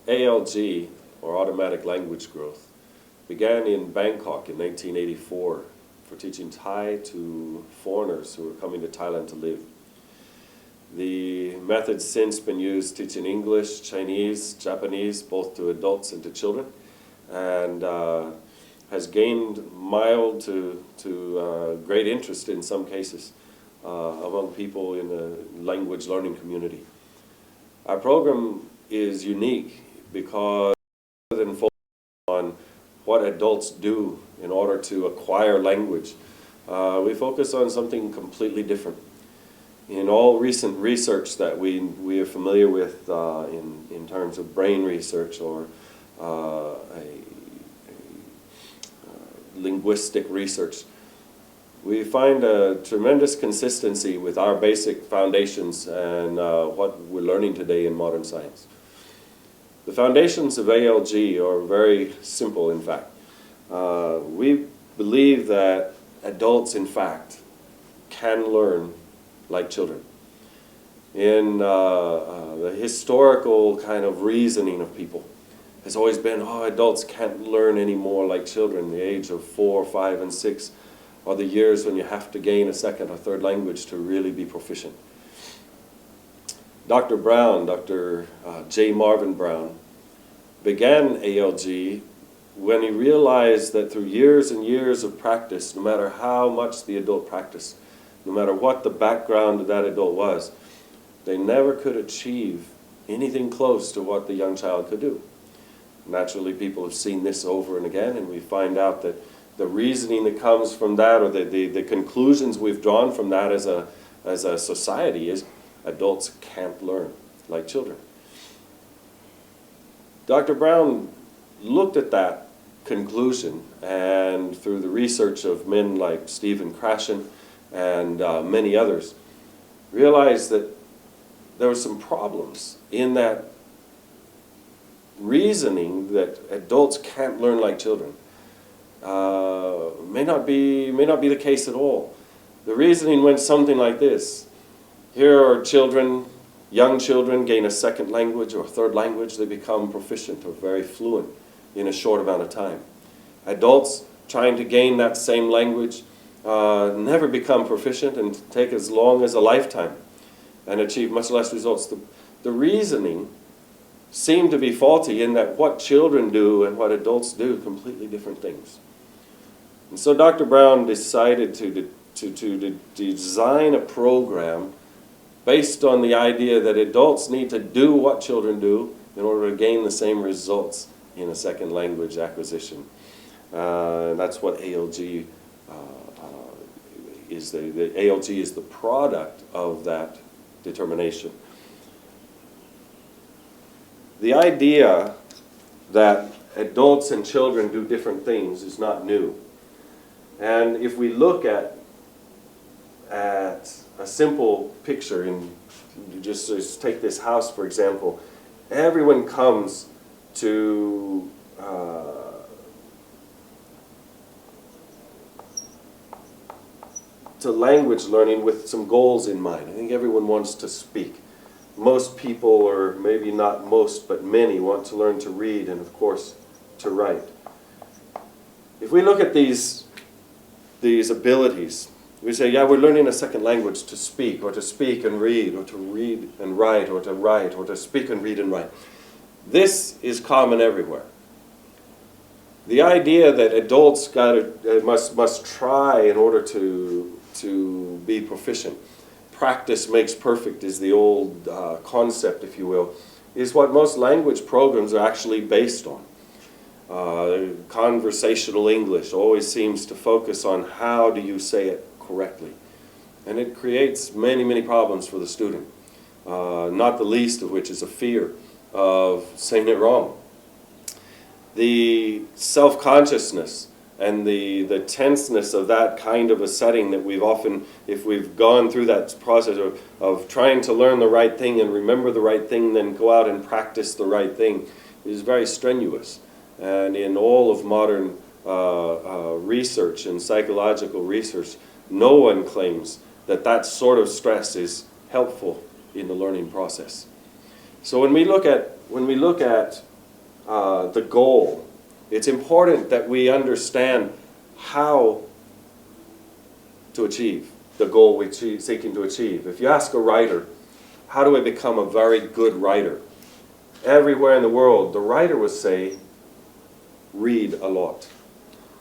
ALG, or Automatic Language Growth, began in Bangkok in 1984 for teaching Thai to foreigners who were coming to Thailand to live. The method's since been used teaching English, Chinese, Japanese, both to adults and to children, and has gained mild to great interest in some cases among people in the language learning community. Our program is unique because rather than focus on what adults do in order to acquire language, we focus on something completely different. In all recent research that we are familiar with in terms of brain research or linguistic research, we find a tremendous consistency with our basic foundations and what we're learning today in modern science. The foundations of ALG are very simple, in fact. We believe that adults, in fact, can learn like children. In the historical kind of reasoning of people has always been, oh, adults can't learn anymore like children. The age of 4, 5, and 6 are the years when you have to gain a second or third language to really be proficient. Dr. Brown, Dr. J. Marvin Brown, began ALG when he realized that through years and years of practice, no matter how much the adult practiced, no matter what the background of that adult was, they never could achieve anything close to what the young child could do. Naturally, people have seen this over and again, and we find out that the reasoning that comes from that, or the conclusions we've drawn from that as a society, is adults can't learn like children. Dr. Brown looked at that conclusion, and through the research of men like Stephen Krashen and many others, realized that there were some problems in that reasoning that adults can't learn like children. May not be the case at all. The reasoning went something like this. Here are children, young children gain a second language or a third language, they become proficient or very fluent in a short amount of time. Adults trying to gain that same language never become proficient and take as long as a lifetime and achieve much less results. The reasoning seemed to be faulty in that what children do and what adults do, completely different things. And so Dr. Brown decided to design a program based on the idea that adults need to do what children do in order to gain the same results in a second language acquisition. That's what ALG is. The ALG is the product of that determination. The idea that adults and children do different things is not new. And if we look at a simple picture, and you just take this house for example, everyone comes to language learning with some goals in mind. I think everyone wants to speak. Most people, or maybe not most, but many, want to learn to read and, of course, to write. If we look at these abilities, we say, yeah, we're learning a second language to speak and read, or to read and write, or to write, or to speak and read and write. This is common everywhere. The idea that adults must try in order to be proficient, practice makes perfect is the old concept, if you will, is what most language programs are actually based on. Conversational English always seems to focus on how do you say it correctly. And it creates many, many problems for the student, not the least of which is a fear of saying it wrong. The self-consciousness and the tenseness of that kind of a setting that we've often, if we've gone through that process of trying to learn the right thing and remember the right thing, then go out and practice the right thing, is very strenuous. And in all of modern research and psychological research, no one claims that that sort of stress is helpful in the learning process. So when we look at the goal. It's important that we understand how to achieve the goal we're seeking to achieve. If you ask a writer, how do I become a very good writer? Everywhere in the world, the writer would say, read a lot.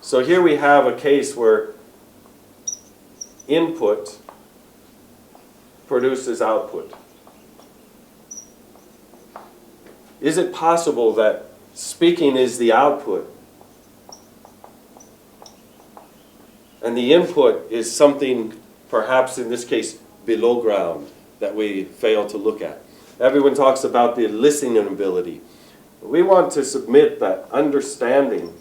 So here we have a case where input produces output. Is it possible that speaking is the output and the input is something, perhaps in this case, below ground that we fail to look at? Everyone talks about the listening ability. We want to submit that understanding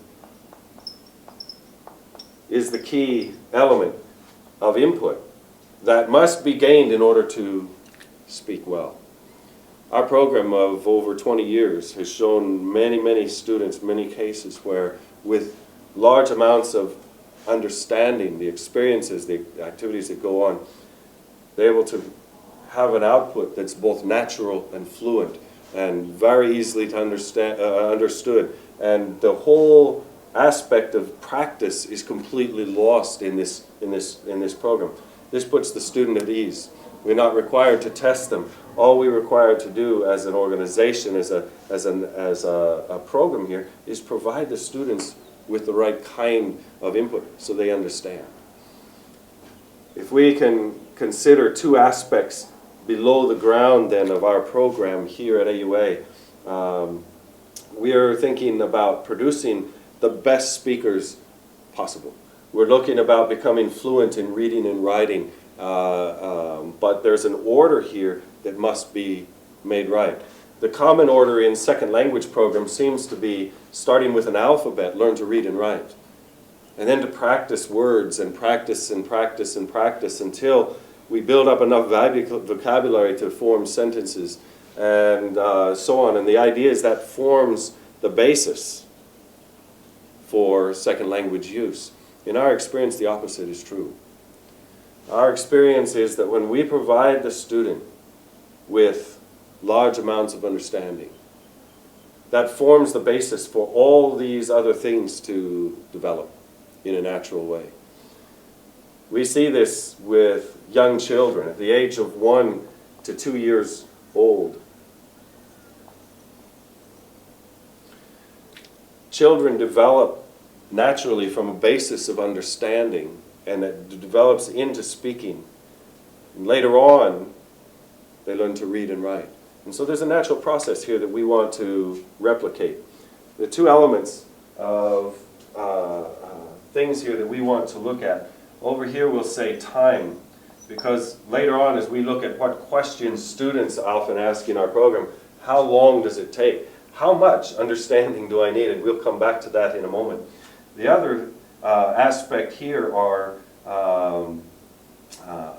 is the key element of input that must be gained in order to speak well. Our program of over 20 years has shown many students, many cases where with large amounts of understanding, the experiences, the activities that go on, they're able to have an output that's both natural and fluent and very easily to understood. And the whole aspect of practice is completely lost in this program. This puts the student at ease. We're not required to test them. All we're required to do as an organization, as a program here, is provide the students with the right kind of input so they understand. If we can consider two aspects below the ground then of our program here at AUA, we are thinking about producing the best speakers possible. We're looking about becoming fluent in reading and writing, but there's an order here that must be made right. The common order in second language programs seems to be starting with an alphabet, learn to read and write, and then to practice words and practice and practice and practice until we build up enough vocabulary to form sentences and so on. And the idea is that forms the basis for second language use. In our experience, the opposite is true. Our experience is that when we provide the student with large amounts of understanding, that forms the basis for all these other things to develop in a natural way. We see this with young children at the age of 1 to 2 years old. Children develop naturally from a basis of understanding, and that develops into speaking. And later on, they learn to read and write. And so there's a natural process here that we want to replicate. The two elements of things here that we want to look at. Over here we'll say time, because later on as we look at what questions students often ask in our program, how long does it take? How much understanding do I need? And we'll come back to that in a moment. The other aspect here are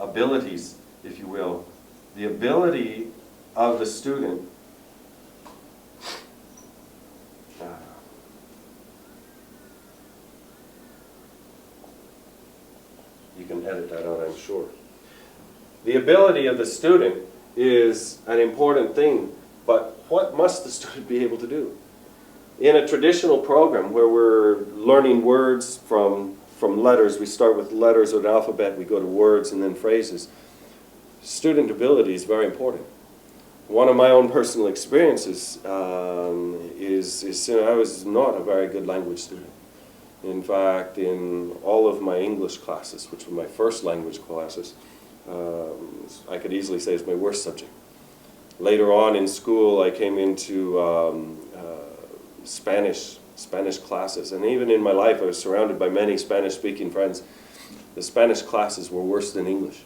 abilities, if you will. The ability of the student you can edit that out, I'm sure. The ability of the student is an important thing, but what must the student be able to do? In a traditional program where we're learning words from letters, we start with letters of the alphabet, we go to words and then phrases. Student ability is very important. One of my own personal experiences is I was not a very good language student. In fact, in all of my English classes, which were my first language classes, I could easily say it's my worst subject. Later on in school, I came into Spanish classes, and even in my life, I was surrounded by many Spanish-speaking friends. The Spanish classes were worse than English.